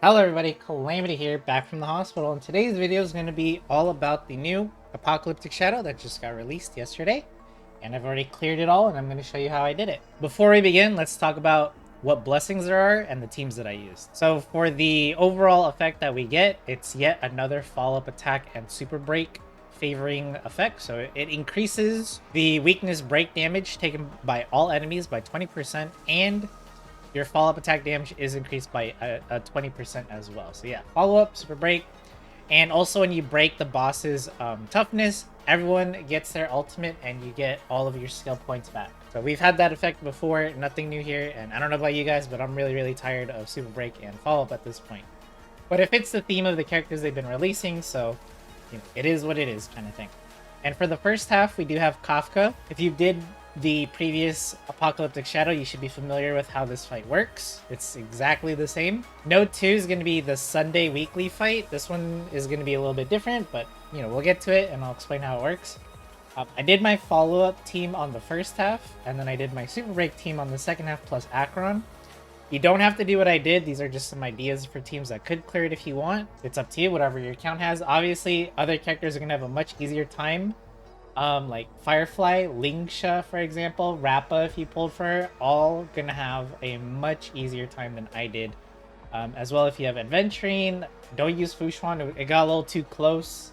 Hello everybody, Calamity here, back from the hospital, and today's video is going to be all about the new Apocalyptic Shadow that just got released yesterday. And I've already cleared it all, and I'm going to show you how I did it. Before we begin, let's talk about what blessings there are and the teams that I used. So for the overall effect that we get, it's yet another follow-up attack and super break favoring effect. So it increases the weakness break damage taken by all enemies by 20%, and your follow-up attack damage is increased by a 20% as well. So yeah, follow-up, super break. And also when you break the boss's toughness, everyone gets their ultimate and you get all of your skill points back. So we've had that effect before, nothing new here. And I don't know about you guys, but I'm really tired of super break and follow-up at this point. But it fits the theme of the characters they've been releasing, so you know, it is what it is kind of thing. And for the first half, we do have Kafka. If you did the previous Apocalyptic Shadow, you should be familiar with how this fight works. It's exactly the same. Node 2 is going to be the Sunday weekly fight. This one is going to be a little bit different, but you know, we'll get to it and I'll explain how it works. I did my follow-up team on the first half, and then I did my super break team on the second half plus Acheron. You don't have to do what I did. These are just some ideas for teams that could clear it if you want. It's up to you, whatever your account has. Obviously, other characters are going to have a much easier time. Like Firefly, Lingsha, for example, Rappa, if you pulled for her, all gonna have a much easier time than I did. As well, if you have Adventuring, don't use Fushuan. It got a little too close.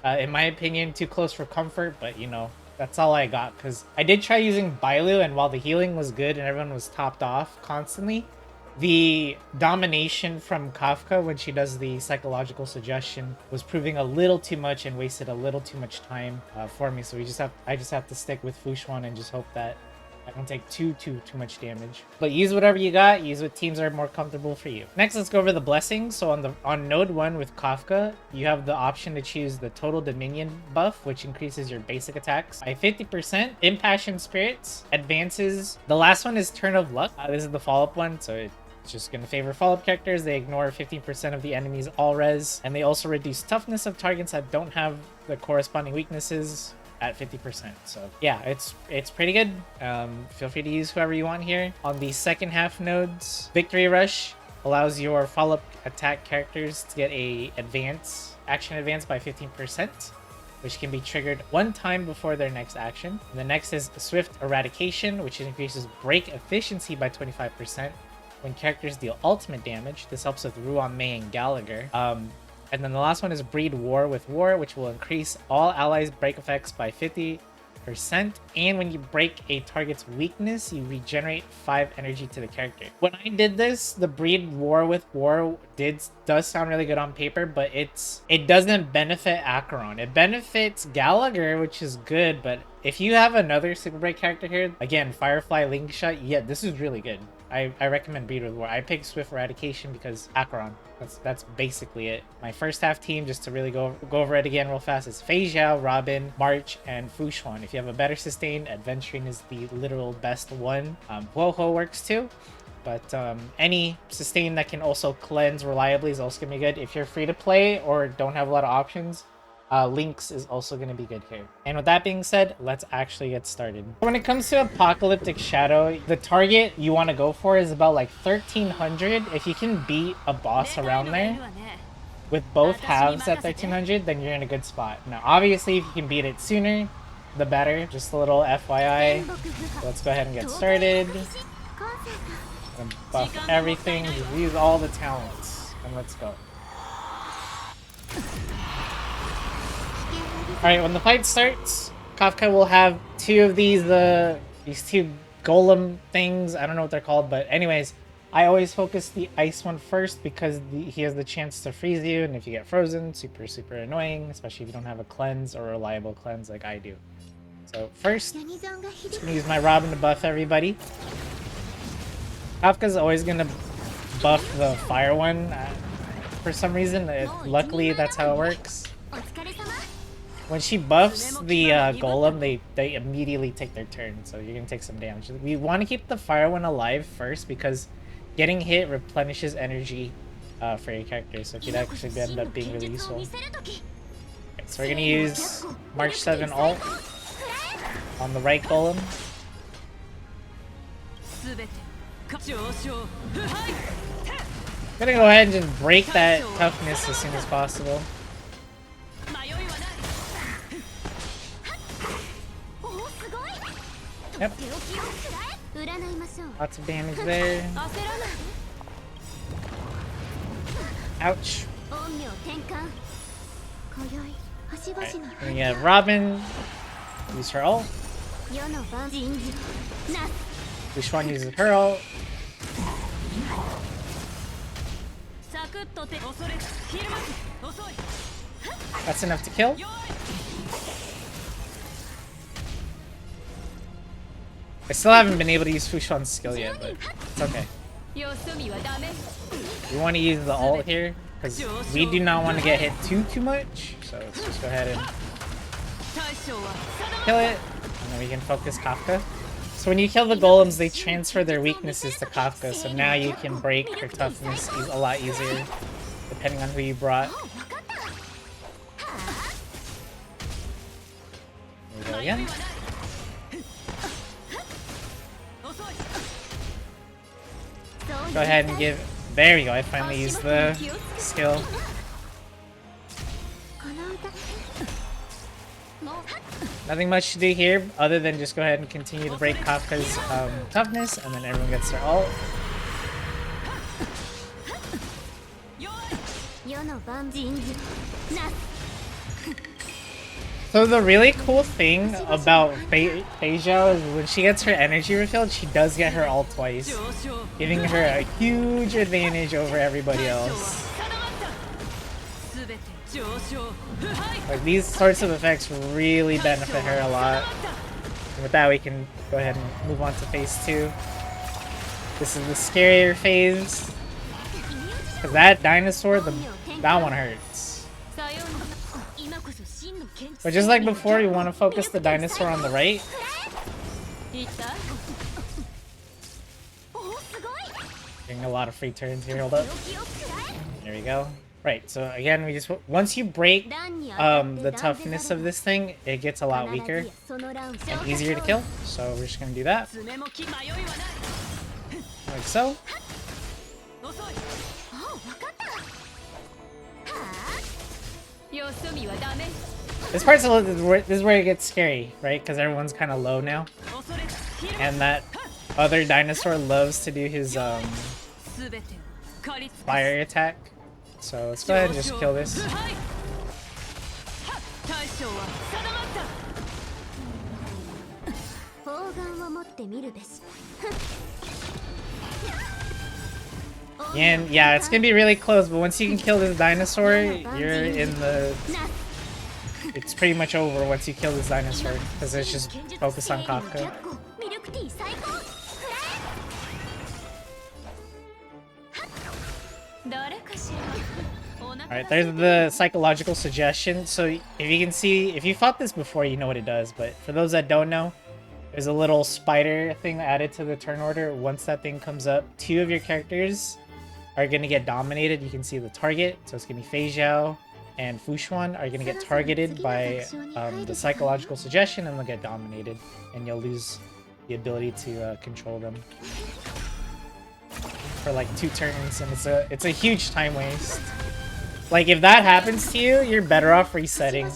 In my opinion, too close for comfort, but you know, that's all I got. Because I did try using Bailu, and while the healing was good and everyone was topped off constantly, the domination from Kafka when she does the psychological suggestion was proving a little too much and wasted a little too much time for me. So I just have to stick with Fushuan and just hope that I don't take too much damage. But use whatever you got. Use what teams are more comfortable for you. Next, let's go over the blessings. So on node 1 with Kafka, you have the option to choose the total dominion buff, which increases your basic attacks by 50%. Impassioned spirits advances. The last one is Turn of Luck. This is the follow-up one, so it's just going to favor follow-up characters. They ignore 15% of the enemy's all res, and they also reduce toughness of targets that don't have the corresponding weaknesses at 50%. So yeah, it's pretty good. Feel free to use whoever you want here. On the second half nodes, Victory Rush allows your follow-up attack characters to get a action advance by 15%, which can be triggered one time before their next action. And the next is Swift Eradication, which increases break efficiency by 25% when characters deal ultimate damage. This helps with Ruan, Mei, and Gallagher. And then the last one is Breed War with War, which will increase all allies' break effects by 50%. And when you break a target's weakness, you regenerate 5 energy to the character. When I did this, the Breed War with War does sound really good on paper, but it doesn't benefit Acheron. It benefits Gallagher, which is good, but if you have another Super Break character here, again, Firefly, Lingsha, yeah, this is really good. I recommend Breed with War. I picked Swift Eradication because Acheron. That's basically it. My first half team, just to really go over it again real fast, is Fei Zhao, Robin, March, and Fushuan. If you have a better sustain, Adventuring is the literal best one. Huoho works too, but any sustain that can also cleanse reliably is also gonna be good. If you're free to play or don't have a lot of options, Lynx is also going to be good here. And with that being said, let's actually get started. When it comes to Apocalyptic Shadow, the target you want to go for is about like 1300. If you can beat a boss around there with both halves at 1300, then you're in a good spot. Now, obviously, if you can beat it sooner, the better. Just a little FYI. Let's go ahead and get started. And buff everything. Just use all the talents. And let's go. Alright, when the fight starts, Kafka will have two of these two golem things. I don't know what they're called, but anyways, I always focus the ice one first because he has the chance to freeze you, and if you get frozen, super annoying, especially if you don't have a cleanse or a reliable cleanse like I do. So first, I'm just gonna use my Robin to buff everybody. Kafka's always gonna buff the fire one for some reason. Luckily, that's how it works. When she buffs the golem, they immediately take their turn, so you're gonna take some damage. We want to keep the fire one alive first because getting hit replenishes energy for your character, so it could actually end up being really useful. Okay, so we're gonna use March 7 ult on the right golem. Gonna go ahead and just break that toughness as soon as possible. Yep. Lots of damage there. Ouch. Right. We have Robin. Use her ult. Which one uses her ult? That's enough to kill. I still haven't been able to use Fushuan's skill yet, but it's okay. We want to use the ult here, because we do not want to get hit too much. So let's just go ahead and kill it, and then we can focus Kafka. So when you kill the golems, they transfer their weaknesses to Kafka, so now you can break her toughness a lot easier, depending on who you brought. There we go again. Go ahead and give... There we go, I finally used the skill. Nothing much to do here, other than just go ahead and continue to break Kafka's toughness, and then everyone gets their ult. So the really cool thing about Feijiao is when she gets her energy refilled, she does get her ult twice, giving her a huge advantage over everybody else. Like, these sorts of effects really benefit her a lot. And with that, we can go ahead and move on to phase 2. This is the scarier phase. Because that dinosaur, that one hurts. But just like before, we want to focus the dinosaur on the right. Getting a lot of free turns here, hold up. There we go. Right, so again, we just once you break the toughness of this thing, it gets a lot weaker and easier to kill. So we're just gonna do that. Like so. This part's this is where it gets scary, right? Because everyone's kind of low now, and that other dinosaur loves to do his fire attack. So let's go ahead and just kill this. And yeah, it's gonna be really close, but once you can kill this dinosaur, you're in the... It's pretty much over once you kill this dinosaur, because it's just focused on Kafka. Alright, there's the psychological suggestion. So if you can see, if you fought this before, you know what it does, but for those that don't know, there's a little spider thing added to the turn order. Once that thing comes up, 2 of your characters are going to get dominated. You can see the target, so it's going to be Feijiao and Fushuan are going to get targeted by the psychological suggestion, and they'll get dominated, and you'll lose the ability to control them for like 2 turns, and it's a huge time waste. Like, if that happens to you, you're better off resetting.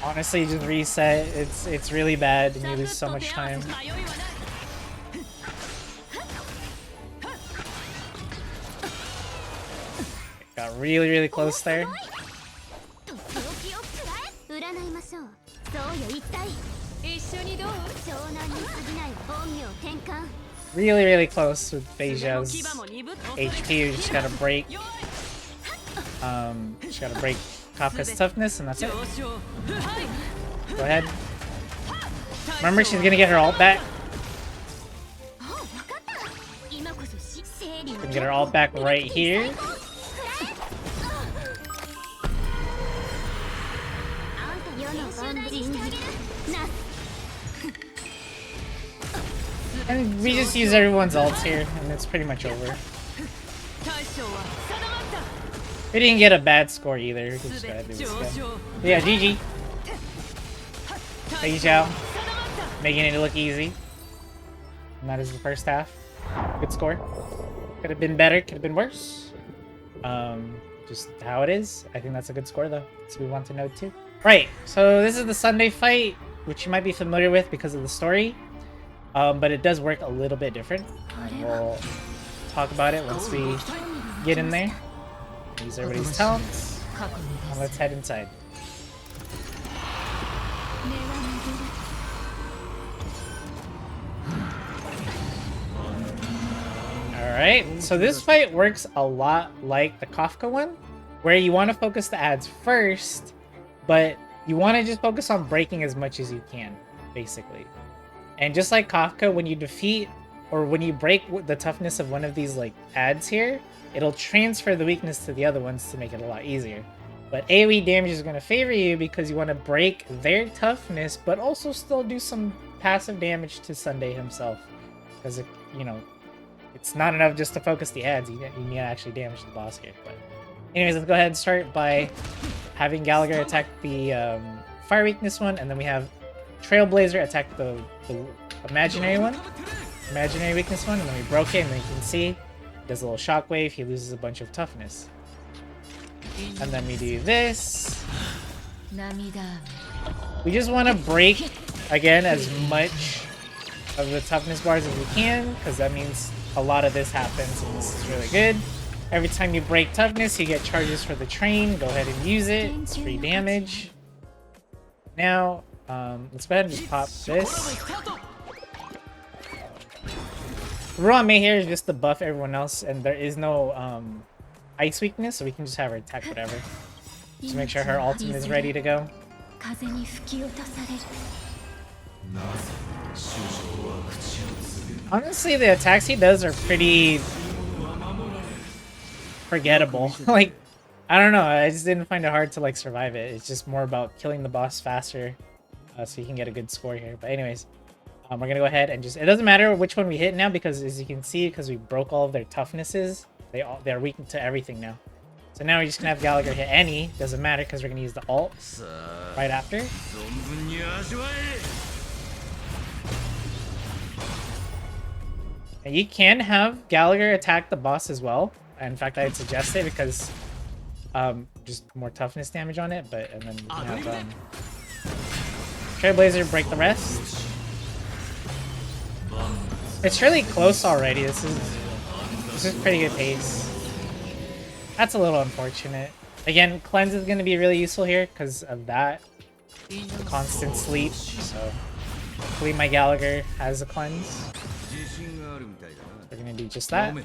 Honestly, just reset. It's really bad, and you lose so much time. Got really close there. Really close with Feijiao's HP. You just gotta break. Just gotta break Kafka's toughness, and that's it. Go ahead. Remember, she's gonna get her ult back. Gonna get her ult back right here. And we just use everyone's ults here, and it's pretty much over. We didn't get a bad score either. We just gotta do this again. Yeah, GG. Feijiao making it look easy. And that is the first half. Good score. Could have been better, could have been worse. Just how it is. I think that's a good score though. So we want to know too. Right, so this is the Sunday fight, which you might be familiar with because of the story. But it does work a little bit different. And we'll talk about it once we get in there. Use everybody's talents. And let's head inside. Alright, so this fight works a lot like the Kafka one, where you want to focus the ads first, but you want to just focus on breaking as much as you can, basically. And just like Kafka, when you defeat or when you break the toughness of one of these like ads here, it'll transfer the weakness to the other ones to make it a lot easier. But AoE damage is going to favor you because you want to break their toughness, but also still do some passive damage to Sunday himself. Because, you know, it's not enough just to focus the ads. You need to actually damage the boss here. But anyways, let's go ahead and start by having Gallagher attack the fire weakness one, and then we have Trailblazer attack the imaginary one, imaginary weakness one, and then we broke it, and then you can see he does a little shockwave. He loses a bunch of toughness, and then we do this. We just want to break again as much of the toughness bars as we can, because that means a lot of this happens, and this is really good. Every time you break toughness, you get charges for the train. Go ahead and use it. It's free damage. Now, let's go ahead and just pop this. Ruan Mei here is just to buff everyone else, and there is no ice weakness, so we can just have her attack whatever. Just make sure her ultimate is ready to go. Honestly, the attacks he does are pretty forgettable. Like, I don't know, I just didn't find it hard to like survive it. It's just more about killing the boss faster, so you can get a good score here. But anyways, we're gonna go ahead and just, it doesn't matter which one we hit now, because as you can see, because we broke all of their toughnesses, they're weak to everything now. So now we're just gonna have Gallagher hit any, doesn't matter, because we're gonna use the ult right after. And you can have Gallagher attack the boss as well. In fact, I'd suggest it because just more toughness damage on it. But and then we can have Trailblazer break the rest. It's really close already. This is pretty good pace. That's a little unfortunate. Again, cleanse is going to be really useful here because of that constant sleep. So hopefully my Gallagher has a cleanse. We're gonna do just that. Go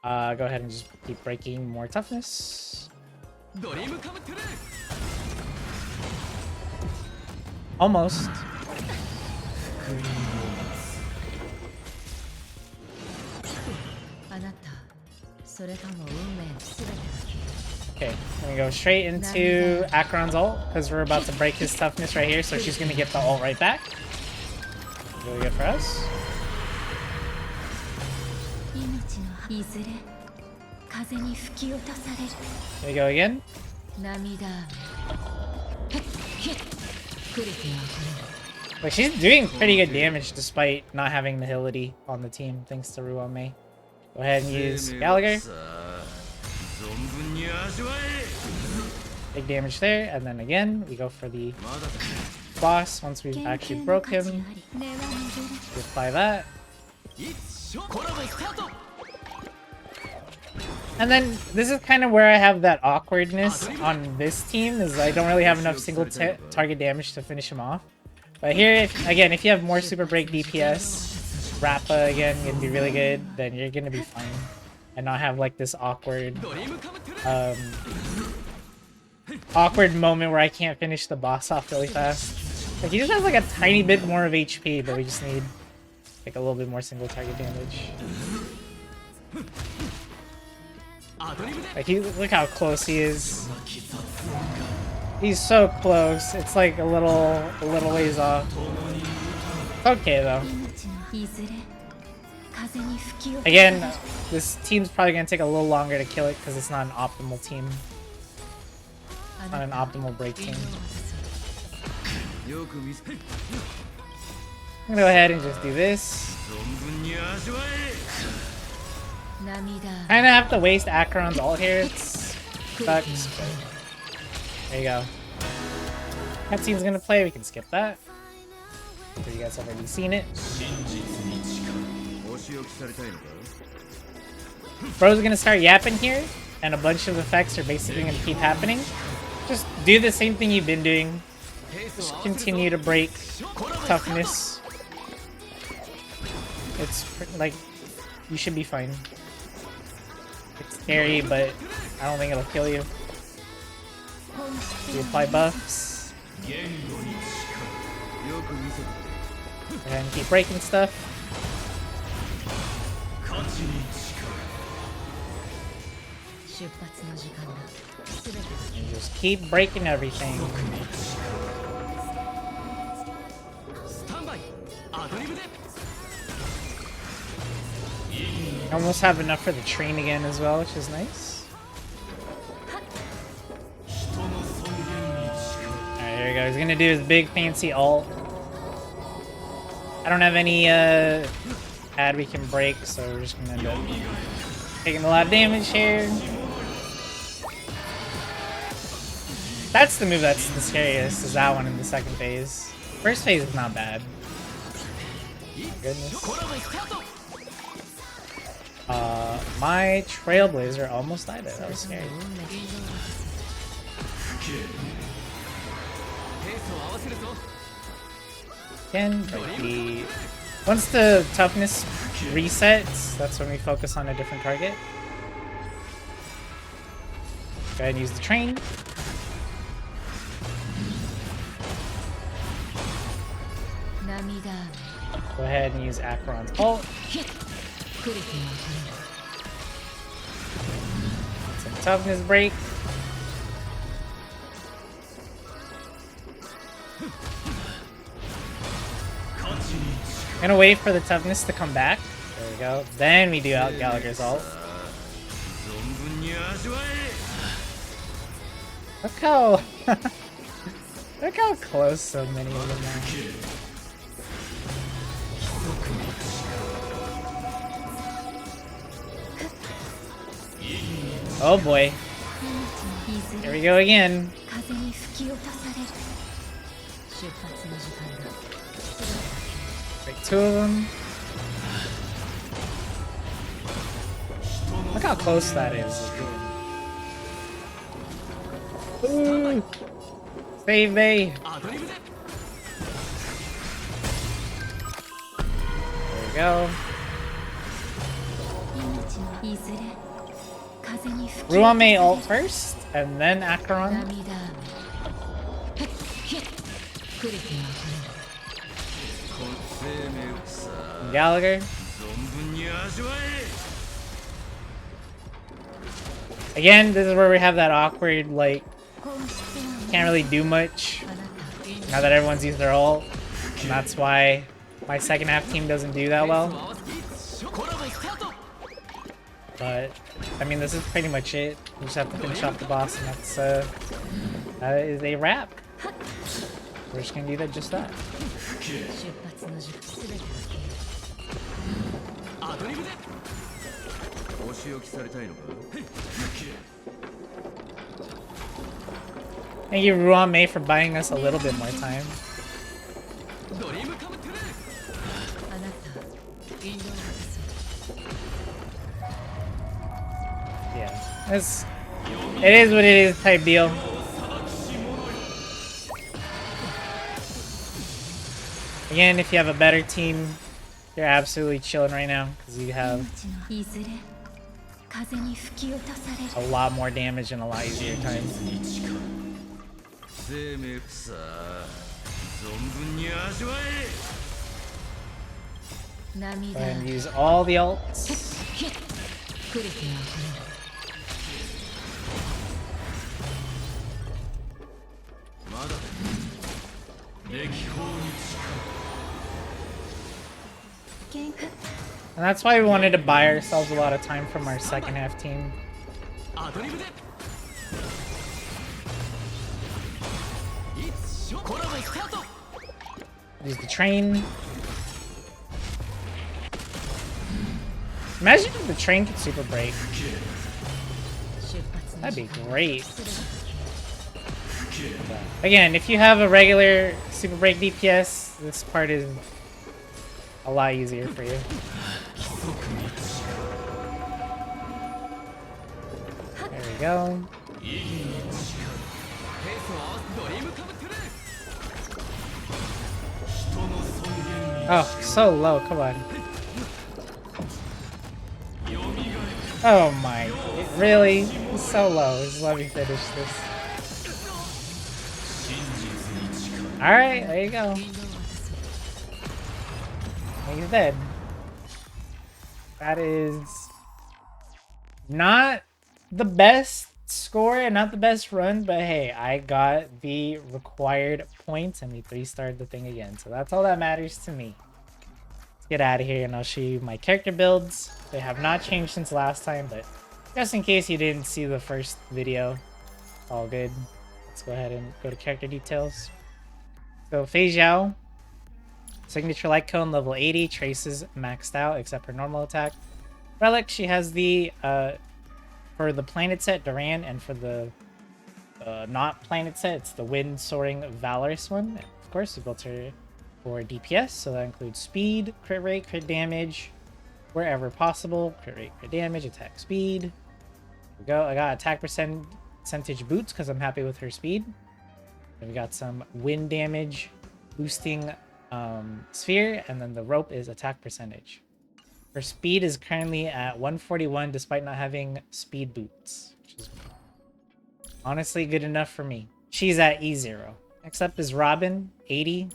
ahead and just keep breaking more toughness. Almost. Okay, we're gonna go straight into Acheron's ult because we're about to break his toughness right here, so she's gonna get the ult right back. Really good for us. There we go again. But she's doing pretty good damage despite not having the Hility on the team, thanks to Ruan Mei. Go ahead and use Gallagher. Big damage there, and then again, we go for the boss once we've actually broke him. We apply that. And then this is kind of where I have that awkwardness on this team, is I don't really have enough single target damage to finish him off. But here, if you have more Super Break DPS, Rappa again gonna be really good, then you're gonna be fine. And not have like this awkward moment where I can't finish the boss off really fast. Like, he just has like a tiny bit more of HP, but we just need like a little bit more single target damage. Like, look how close he is. He's so close. It's like a little ways off. Okay though. Again, this team's probably gonna take a little longer to kill it because it's not an optimal team. It's not an optimal break team. I'm gonna go ahead and just do this. Kinda have to waste Acheron's ult here. It sucks, but there you go. Cutscene's gonna play, we can skip that. So you guys have already seen it. Bro's gonna start yapping here, and a bunch of effects are basically gonna keep happening. Just do the same thing you've been doing. Just continue to break toughness. It's like, you should be fine. It's scary, but I don't think it'll kill you. You apply buffs. And keep breaking stuff. And just keep breaking everything. Almost have enough for the train again as well, which is nice. Alright, here we go. He's gonna do his big fancy ult. I don't have any ad we can break, so we're just gonna end up taking a lot of damage here. That's the move that's the scariest, is that one in the second phase. First phase is not bad. Goodness. My Trailblazer almost died there. That was scary. Again, once the toughness resets, that's when we focus on a different target. Go ahead and use the train. Go ahead and use Acheron's ult. Some toughness break. Gonna wait for the toughness to come back. There we go. Then we do out Gallagher's ult. Look how look how close so many of them are. Oh boy. Here we go again. Break two of them. Look how close that is. Ooh. Save me. There we go. Ruan may ult first, and then Acheron. Gallagher. Again, this is where we have that awkward, like, can't really do much now that everyone's used their ult. And that's why my second half team doesn't do that well. But, I mean, this is pretty much it. You just have to finish off the boss, and that is a wrap. We're just gonna do that, just that. Thank you, Ruan Mei, for buying us a little bit more time. Yeah, it is what it is type deal. Again, if you have a better team, you're absolutely chilling right now because you have a lot more damage and a lot easier time. And use all the ults. And that's why we wanted to buy ourselves a lot of time from our second half team. Use the train. Imagine if the train could super break. That'd be great. Again, if you have a regular super break DPS, this part is a lot easier for you. There we go. Oh, so low, come on. Oh my, really? It's so low. Just let me finish this. Alright, there you go. He's dead. That is not the best score and not the best run, but hey, I got the required points and we 3-starred the thing again. So that's all that matters to me. Let's get out of here and I'll show you my character builds. They have not changed since last time, but just in case you didn't see the first video, all good. Let's go ahead and go to character details. So Fei Zhao, signature light cone level 80, traces maxed out except her normal attack. Relic, she has the for the planet set Duran, and for the not planet set, it's the Wind Soaring Valorous one. And of course, we built her for DPS, so that includes speed, crit rate, crit damage, wherever possible. Crit rate, crit damage, attack speed. There we go. I got attack percentage boots because I'm happy with her speed. Then we got some wind damage boosting sphere, and then the rope is attack percentage. Her speed is currently at 141 despite not having speed boots, which is honestly good enough for me. She's at E0. Next up is Robin, 80.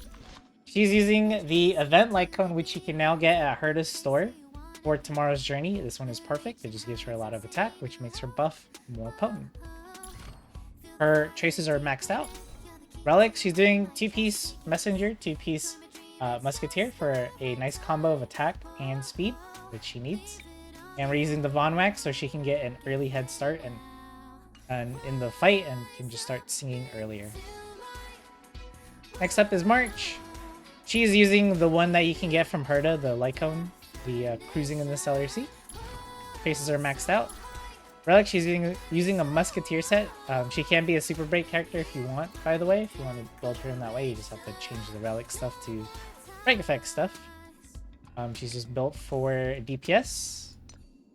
She's using the event light cone, which you can now get at Herta's store for Tomorrow's Journey. This one is perfect. It just gives her a lot of attack, which makes her buff more potent. Her traces are maxed out. Relic, she's doing 2-piece Messenger, 2-piece Musketeer for a nice combo of attack and speed, which she needs. And we're using the Von Wax so she can get an early head start and in the fight and can just start singing earlier. Next up is March. She's using the one that you can get from Herta, the Lycone, the Cruising in the Stellar Sea. Traces are maxed out. Relic, she's using a Musketeer set. She can be a Super Break character if you want, by the way. If you want to build her in that way, you just have to change the Relic stuff to Break Effect stuff. She's just built for DPS.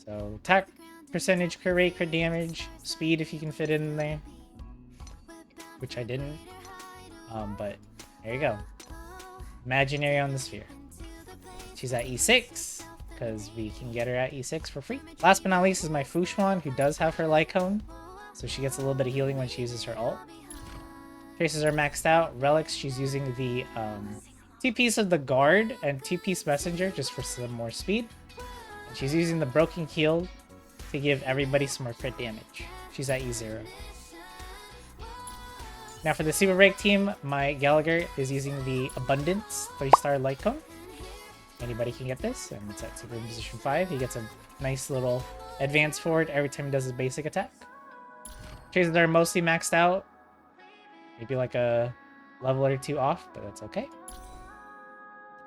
So attack percentage, crit rate, crit damage, speed if you can fit it in there. Which I didn't. But there you go. Imaginary on the sphere. She's at E6. Because we can get her at E6 for free. Last but not least is my Fushuan, who does have her light cone. So she gets a little bit of healing when she uses her ult. Traces are maxed out. Relics, she's using the 2-piece of the Guard and 2-piece Messenger just for some more speed. And she's using the Broken Keel to give everybody some more crit damage. She's at E0. Now for the Super Break team, my Gallagher is using the Abundance 3-star light cone. Anybody can get this, and it's at super position 5. He gets a nice little advance forward every time he does his basic attack. Traces are mostly maxed out. Maybe like a level or 2 off, but that's okay.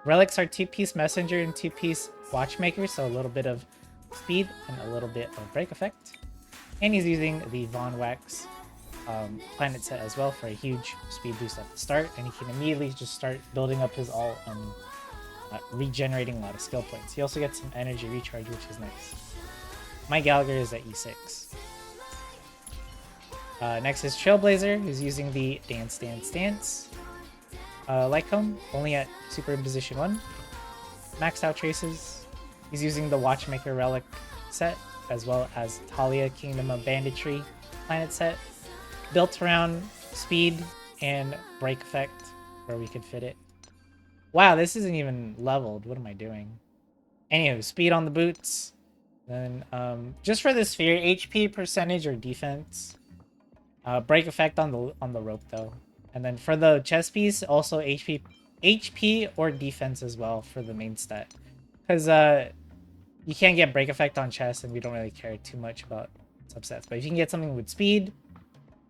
Relics are 2-piece Messenger and 2-piece Watchmaker, so a little bit of speed and a little bit of break effect. And he's using the Von Wax planet set as well for a huge speed boost at the start, and he can immediately just start building up his ult and regenerating a lot of skill points. He also gets some energy recharge, which is nice. My Gallagher is at E6. Next is Trailblazer, who's using the Dance Dance Dance light cone, only at super in position 1. Maxed out traces. He's using the Watchmaker Relic set, as well as Talia Kingdom of Banditry planet set, built around speed and break effect, where we could fit it. Wow, this isn't even leveled. What am I doing? Anywho, speed on the boots. Then, just for the sphere, HP percentage or defense. Break effect on the rope though. And then for the chest piece, also HP or defense as well for the main stat. Because you can't get break effect on chest, and we don't really care too much about substats. But if you can get something with speed,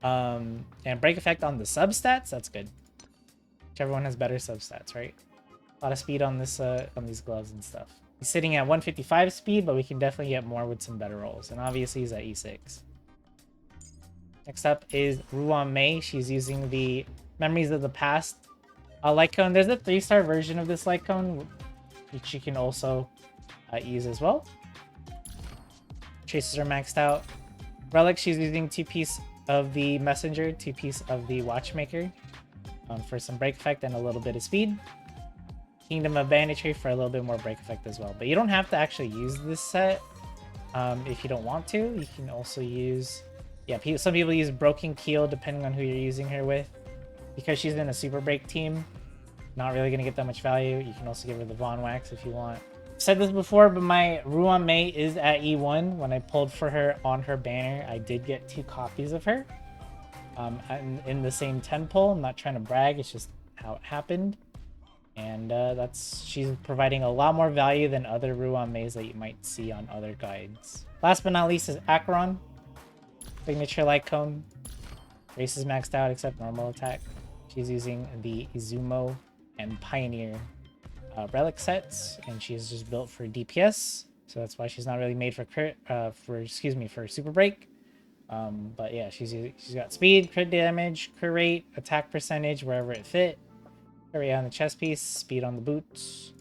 and break effect on the substats, that's good. Whichever one has better substats, right? A lot of speed on this on these gloves and stuff. He's sitting at 155 speed, but we can definitely get more with some better rolls. And obviously he's at E6. Next up is Ruan Mei. She's using the Memories of the Past light cone. There's a 3-star version of this light cone, which you can also use as well. Traces are maxed out. Relic, she's using 2-piece of the Messenger, 2-piece of the Watchmaker for some break effect and a little bit of speed. Kingdom of Banditry for a little bit more break effect as well. But you don't have to actually use this set if you don't want to. You can also use... Yeah, some people use Broken Keel depending on who you're using her with. Because she's in a Super Break team, not really going to get that much value. You can also give her the Von Wax if you want. I've said this before, but my Ruan Mei is at E1. When I pulled for her on her banner, I did get 2 copies of her in the same 10 pull. I'm not trying to brag, it's just how it happened. And she's providing a lot more value than other Ruan Meis that you might see on other guides. Last but not least is Acheron. Signature Light Cone. Race is maxed out except normal attack. She's using the Izumo and Pioneer relic sets, and she's just built for DPS, so that's why she's not really made for for Super Break. But yeah, she's got speed, crit damage, crit rate, attack percentage wherever it fit, crit rate on the chest piece, speed on the boots,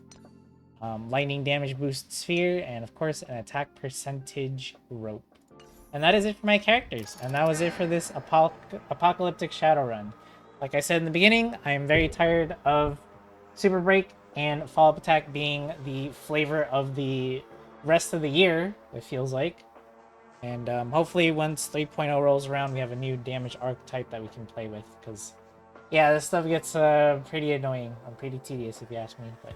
lightning damage boost sphere, and of course an attack percentage rope. And that is it for my characters, and that was it for this Apocalyptic Shadow run. Like I said in the beginning, I am very tired of Super Break and Follow-Up Attack being the flavor of the rest of the year, it feels like. And hopefully once 3.0 rolls around, we have a new damage archetype that we can play with, because yeah, this stuff gets pretty annoying and pretty tedious if you ask me, but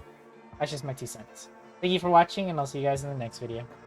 that's just my 2 cents. Thank you for watching, and I'll see you guys in the next video.